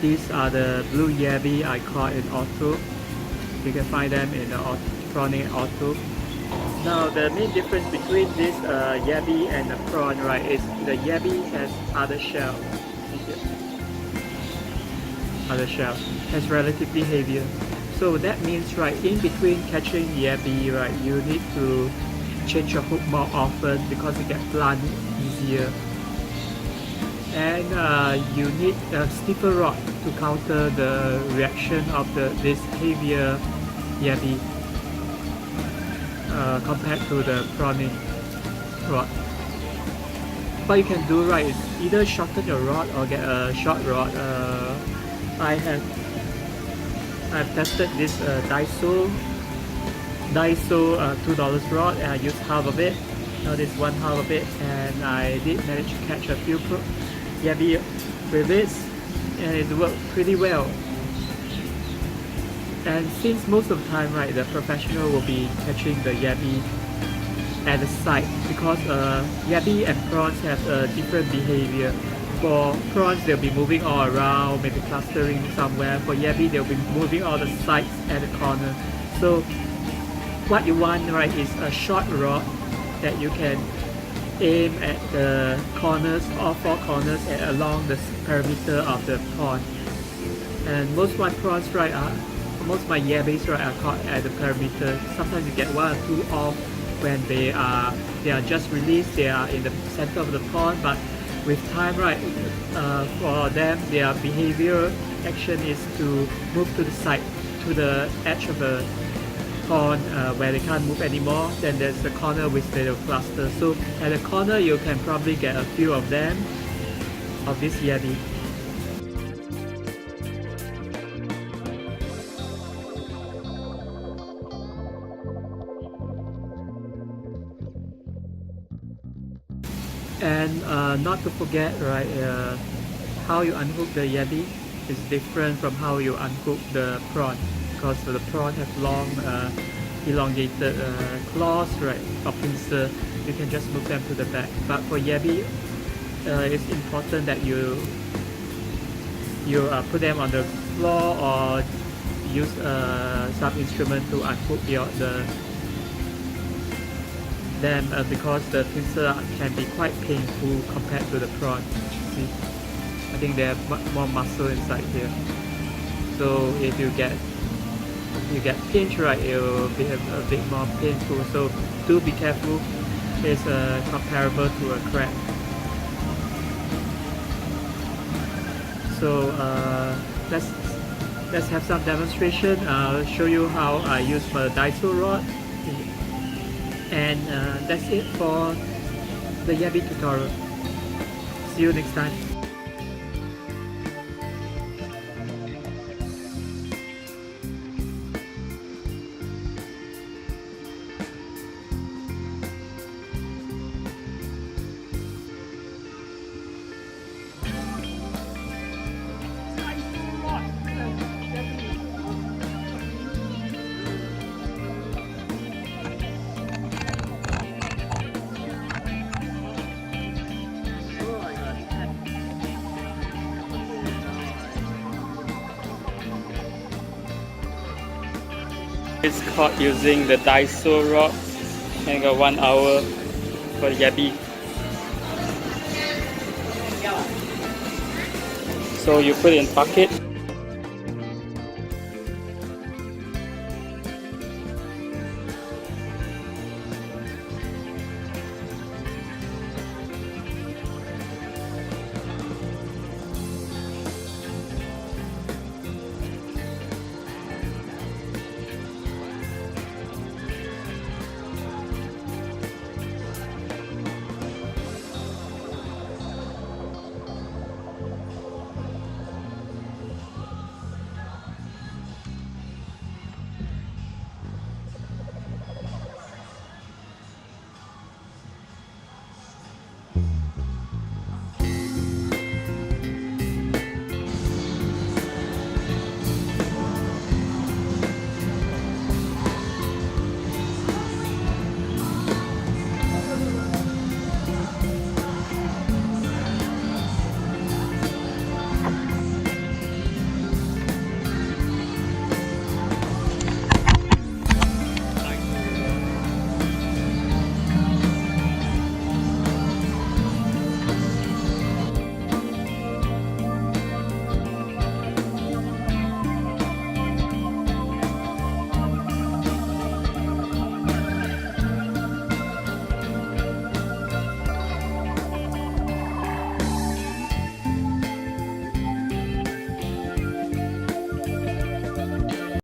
These are the blue Yabby I caught in Orto. You can find them in the Prawning Orto. Now the main difference between this Yabby and the prawn, right, is the Yabby has other shell. Other shell has relatively heavier. So that means, right, in between catching Yabby, right, you need to change your hook more often because it gets blunt easier. And you need a stiffer rod to counter the reaction of this heavier Yabby compared to the prawning rod. What you can do, right, is either shorten your rod or get a short rod. I've tested this Diaso $2 rod, and I used half of it. Now this one half of it, and I did manage to catch a few Yabby with this, and it worked pretty well. And since most of the time, right, the professional will be catching the Yabby at the side, because Yabby and prawns have a different behavior. For prawns, they'll be moving all around, maybe clustering somewhere. For Yabby, they'll be moving all the sides and the corner. So what you want, right, is a short rod that you can aim at the corners, all four corners, and along the perimeter of the pond. And most of my prawns, right, most of my Yabbies, right, are caught at the perimeter. Sometimes you get one or two off when they are just released, they are in the center of the pond, but with time, right, for them, their behavior action is to move to the side, to the edge of the pond where they can't move anymore. Then there's the corner which they will cluster. So at the corner, you can probably get a few of them, of this Yeti. And not to forget, right, how you unhook the Yeti is different from how you unhook the prawn, because the prawn have long elongated claws, right, or pincer. You can just move them to the back. But for Yabby, it's important that you put them on the floor or use some instrument to unhook them because the pincer can be quite painful compared to the prawn. See, I think they have more muscle inside here. So if you get pinched, right, it will be a bit more painful. So do be careful. It's comparable to a crab. So let's have some demonstration. I'll show you how I use my Diaso rod. And that's it for the Yabby tutorial. See you next time. It's caught using the Diaso rod, and got 1 hour for Yabby. So you put it in bucket.